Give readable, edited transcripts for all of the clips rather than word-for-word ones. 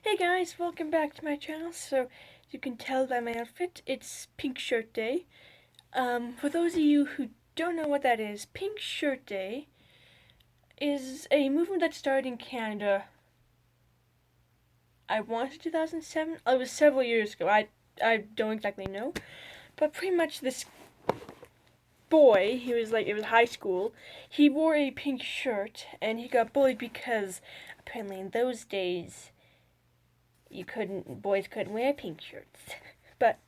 Hey guys, welcome back to my channel. So, you can tell by my outfit, it's Pink Shirt Day. For those of you who don't know what that is, Pink Shirt Day is a movement that started in Canada. I want to 2007. It was several years ago. I don't exactly know, but pretty much this boy, it was high school. He wore a pink shirt and he got bullied because apparently in those days boys couldn't wear pink shirts. But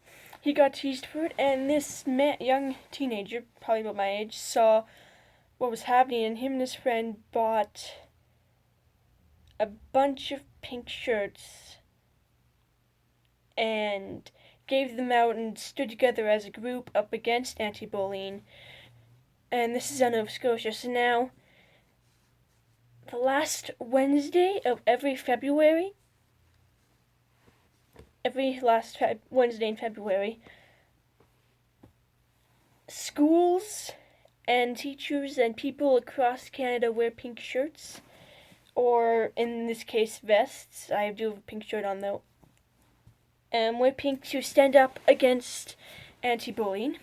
he got teased for it, and this young teenager, probably about my age, saw what was happening, and him and his friend bought a bunch of pink shirts and gave them out and stood together as a group up against anti-bullying. And this is out of Nova Scotia. So now, the last Wednesday of every February, Wednesday in February, schools and teachers and people across Canada wear pink shirts, or in this case, vests. I do have a pink shirt on though. And wear pink to stand up against anti-bullying.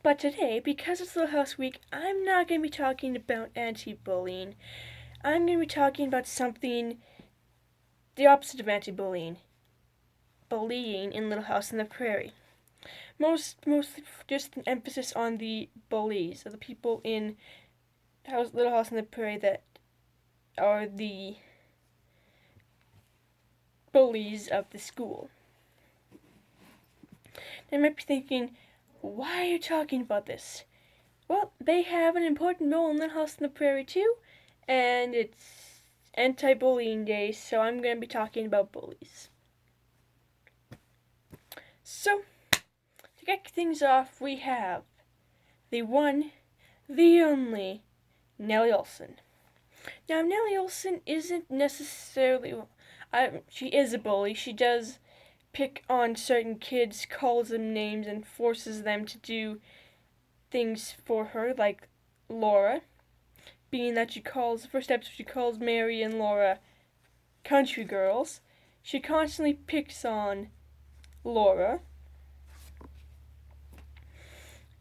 But today, because it's Little House Week, I'm not going to be talking about anti-bullying. I'm going to be talking about something the opposite of anti-bullying. Bullying in Little House on the Prairie. Mostly just an emphasis on the bullies, or the people in Little House on the Prairie that are the bullies of the school. Now you might be thinking, why are you talking about this? Well, they have an important role in Little House on the Prairie too, and it's anti-bullying day, so I'm going to be talking about bullies. So, to kick things off, we have the one, the only, Nellie Olson. Now, Nellie Olson isn't necessarily... she is a bully. She does pick on certain kids, calls them names, and forces them to do things for her, like Laura. Being that first episode, she calls Mary and Laura country girls. She constantly picks on Laura.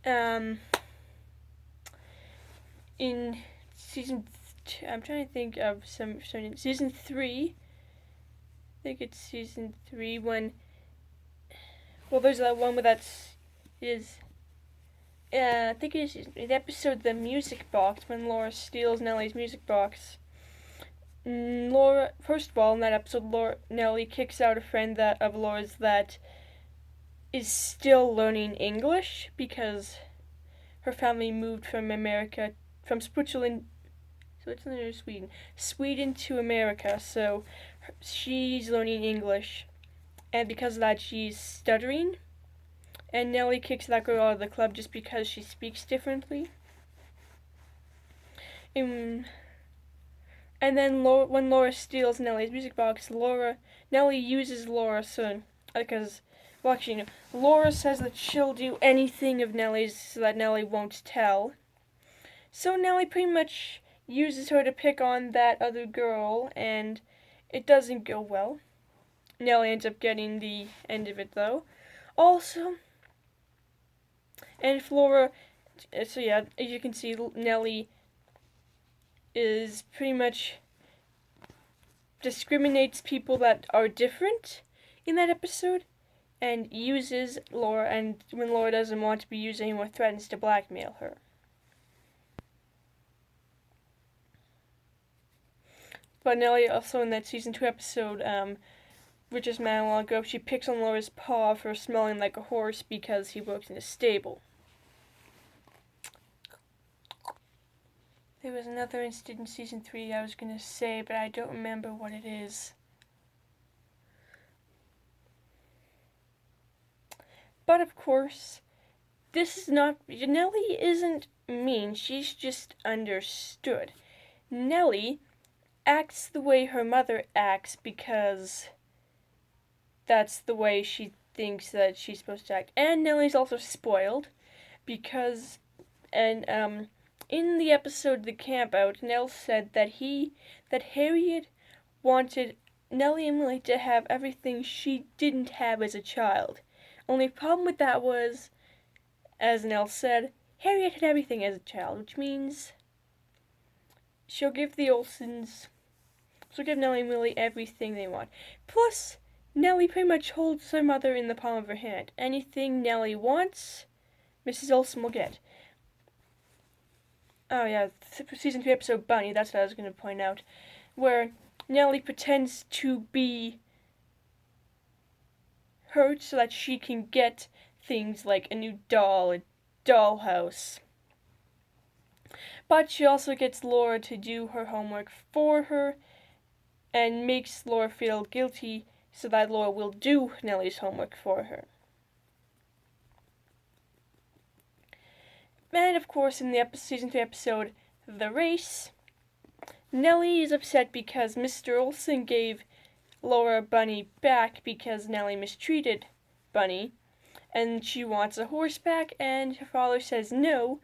In I'm trying to think of season 3. I think it's season 3 when. Well, there's that one where I think it is the episode The Music Box, when Laura steals Nellie's music box. First of all, in that episode, Nellie kicks out a friend of Laura's that is still learning English because her family moved from Switzerland or Sweden to America, so she's learning English, and because of that, she's stuttering, and Nellie kicks that girl out of the club just because she speaks differently. And then when Laura steals Nellie's music box, Nellie uses Laura Laura says that she'll do anything of Nellie's so that Nellie won't tell. So Nellie pretty much uses her to pick on that other girl, and it doesn't go well. Nellie ends up getting the end of it, though. Also, and Flora, as you can see, Nellie is pretty much discriminates people that are different in that episode, and uses Laura, and when Laura doesn't want to be used anymore, threatens to blackmail her. But Nellie also in that season 2 episode, Richard's monologue, she picks on Laura's paw for smelling like a horse because he works in a stable. There was another incident in season 3 I was going to say, but I don't remember what it is. But of course, Nellie isn't mean, she's just understood. Nellie acts the way her mother acts because that's the way she thinks that she's supposed to act. And Nellie's also spoiled because, in the episode The Camp Out, Nell said that Harriet wanted Nellie and Willie to have everything she didn't have as a child. Only problem with that was, as Nell said, Harriet had everything as a child, which means she'll give Nellie and Willie everything they want. Plus, Nellie pretty much holds her mother in the palm of her hand. Anything Nellie wants, Mrs. Olsen will get. Oh yeah, season 3 episode Bunny, that's what I was going to point out. Where Nellie pretends to be hurt so that she can get things like a new doll, a dollhouse. But she also gets Laura to do her homework for her and makes Laura feel guilty so that Laura will do Nellie's homework for her. And of course, in the season 3 episode, The Race, Nellie is upset because Mr. Olsen gave Laura Bunny back because Nellie mistreated Bunny, and she wants a horse back, and her father says no.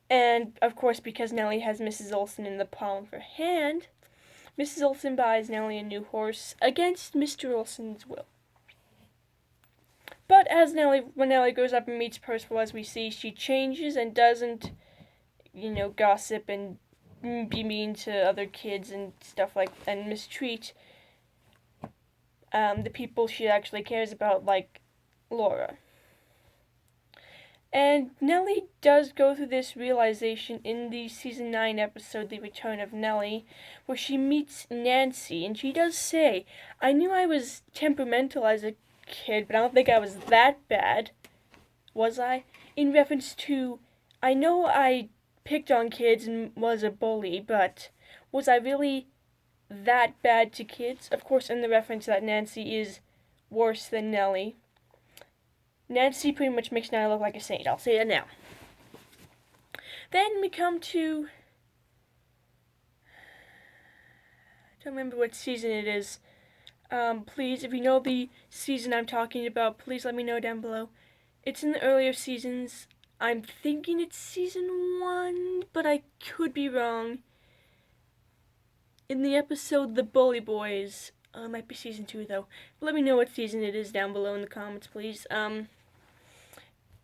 And of course, because Nellie has Mrs. Olsen in the palm of her hand, Mrs. Olsen buys Nellie a new horse against Mr. Olsen's will. But when Nellie grows up and meets Percival, as we see, she changes and doesn't, gossip and be mean to other kids and stuff and mistreat the people she actually cares about, like Laura. And Nellie does go through this realization in the season 9 episode, The Return of Nellie, where she meets Nancy, and she does say, I knew I was temperamental as a kid, but I don't think I was that bad. Was I? In reference to, I know I picked on kids and was a bully, but was I really that bad to kids? Of course, in the reference that Nancy is worse than Nellie. Nancy pretty much makes Nellie look like a saint. I'll say it now. Then we come to, I don't remember what season it is. Please, if you know the season I'm talking about, please let me know down below. It's in the earlier seasons. I'm thinking it's season 1, but I could be wrong. In the episode The Bully Boys, it might be season 2 though. But let me know what season it is down below in the comments, please.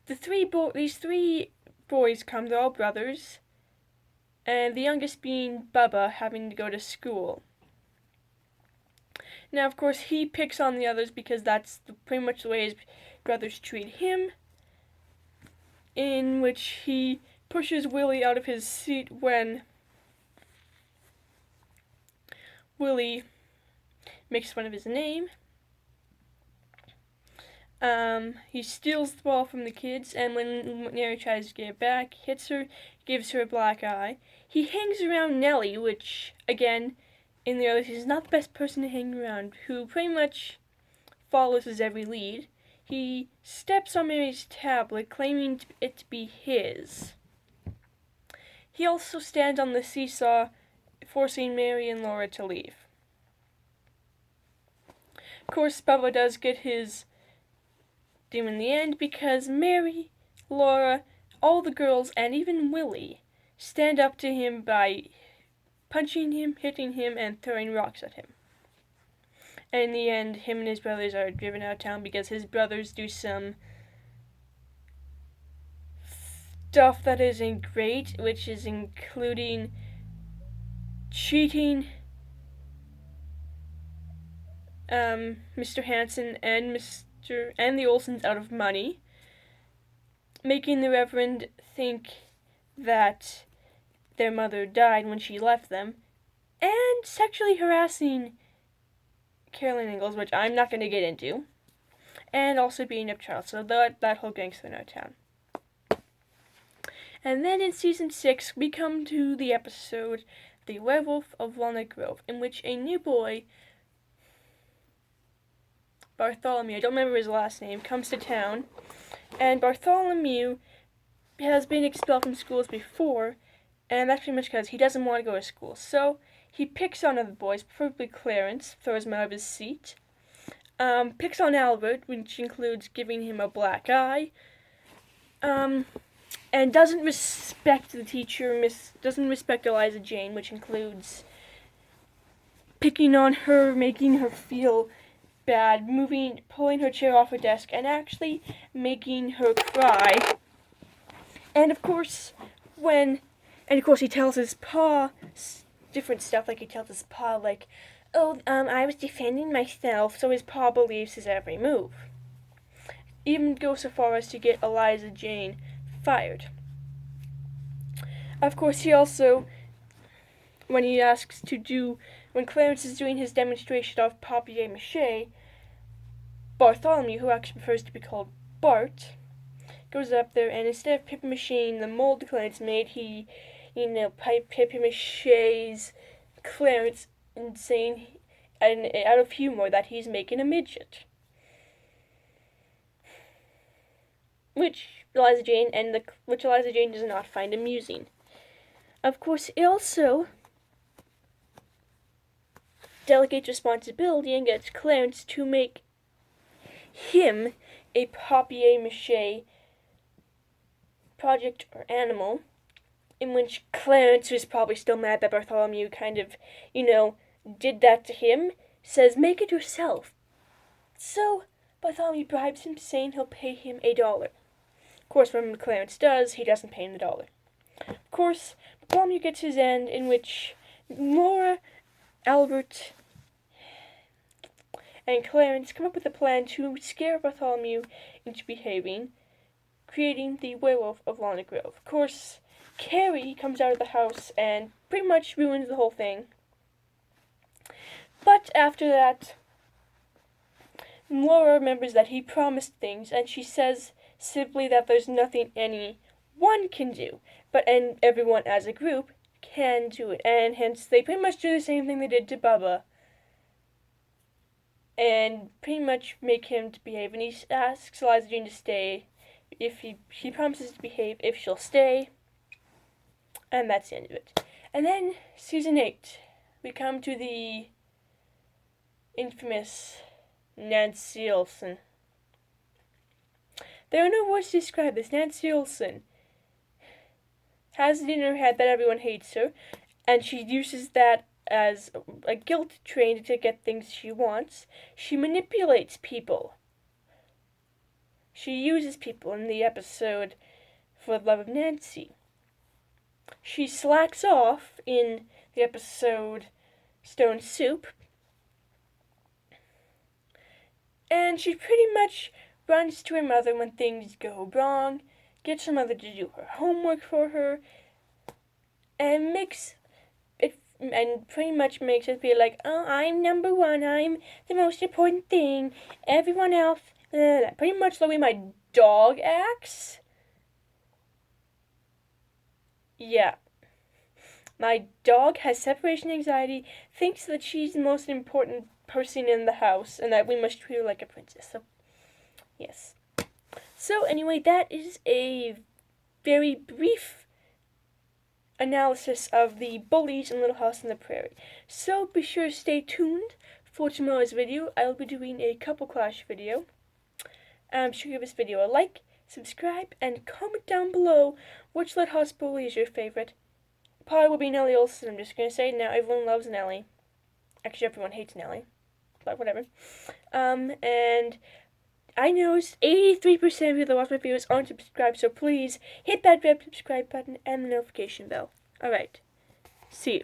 These three boys come, they're all brothers, and the youngest being Bubba, having to go to school. Now, of course, he picks on the others because that's pretty much the way his brothers treat him, in which he pushes Willie out of his seat when Willie makes fun of his name. He steals the ball from the kids, and when Mary tries to get it back, hits her, gives her a black eye. He hangs around Nellie, which, again, in the early seasons, is not the best person to hang around, who pretty much follows his every lead. He steps on Mary's tablet, claiming it to be his. He also stands on the seesaw, forcing Mary and Laura to leave. Of course, Bubba does get his due in the end because Mary, Laura, all the girls, and even Willie stand up to him by punching him, hitting him, and throwing rocks at him. And in the end, him and his brothers are driven out of town because his brothers do some stuff that isn't great, which is including cheating Mr. Hanson and the Olsens out of money, making the Reverend think that their mother died when she left them, and sexually harassing Carolyn Ingalls, which I'm not going to get into, and also beating up Charles, so that whole gang's thrown out of town. And then in season 6, we come to the episode The Werewolf of Walnut Grove, in which a new boy, Bartholomew, I don't remember his last name, comes to town, and Bartholomew has been expelled from schools before, and that's pretty much because he doesn't want to go to school. So he picks on other boys, preferably Clarence, throws him out of his seat, picks on Albert, which includes giving him a black eye, and doesn't respect the teacher, doesn't respect Eliza Jane, which includes picking on her, making her feel bad, pulling her chair off her desk, and actually making her cry. And of course, he tells his pa different stuff, like he tells his pa, like, oh, I was defending myself, so his pa believes his every move. Even goes so far as to get Eliza Jane fired. Of course, he also, when Clarence is doing his demonstration of papier-mâché, Bartholomew, who actually prefers to be called Bart, goes up there, and instead of papier-mâchéing the mold Clarence made, he, papier-mâchés Clarence and saying, and out of humor, that he's making a midget. Which Eliza Jane does not find amusing. Of course, it also delegates responsibility and gets Clarence to make him a papier-mâché project or animal, in which Clarence, who's probably still mad that Bartholomew kind of, did that to him, says, make it yourself. So Bartholomew bribes him, saying he'll pay him $1. Of course, when Clarence does, he doesn't pay him the $1. Of course, Bartholomew gets his end, in which Laura, Albert, and Clarence come up with a plan to scare Bartholomew into behaving, creating the werewolf of Lana Grove. Of course, Carrie comes out of the house and pretty much ruins the whole thing. But after that, Laura remembers that he promised things, and she says simply that there's nothing anyone can do, and everyone as a group can do it, and hence they pretty much do the same thing they did to Bubba, and pretty much make him to behave, and he asks Eliza Jane to stay, if he promises to behave if she'll stay, and that's the end of it. And then, Season 8, we come to the infamous Nancy Olson. There are no words to describe this. Nancy Olson has it in her head that everyone hates her, and she uses that as a guilt train to get things she wants. She manipulates people. She uses people in the episode For the Love of Nancy. She slacks off in the episode Stone Soup, and she pretty much runs to her mother when things go wrong, gets her mother to do her homework for her, and pretty much makes it feel like, oh, I'm number one, I'm the most important thing, everyone else, pretty much the way my dog acts. Yeah. My dog has separation anxiety, thinks that she's the most important person in the house, and that we must treat her like a princess. So, yes. So, anyway, that is a very brief analysis of the Bullies in Little House on the Prairie. So, be sure to stay tuned for tomorrow's video. I'll be doing a couple Clash video. Sure give this video a like, subscribe, and comment down below which Little House Bully is your favorite. Probably will be Nellie Olson. I'm just going to say now everyone loves Nellie. Actually, everyone hates Nellie. But whatever. And I know 83% of you that watch my videos aren't subscribed, so please hit that red subscribe button and the notification bell. Alright. See you.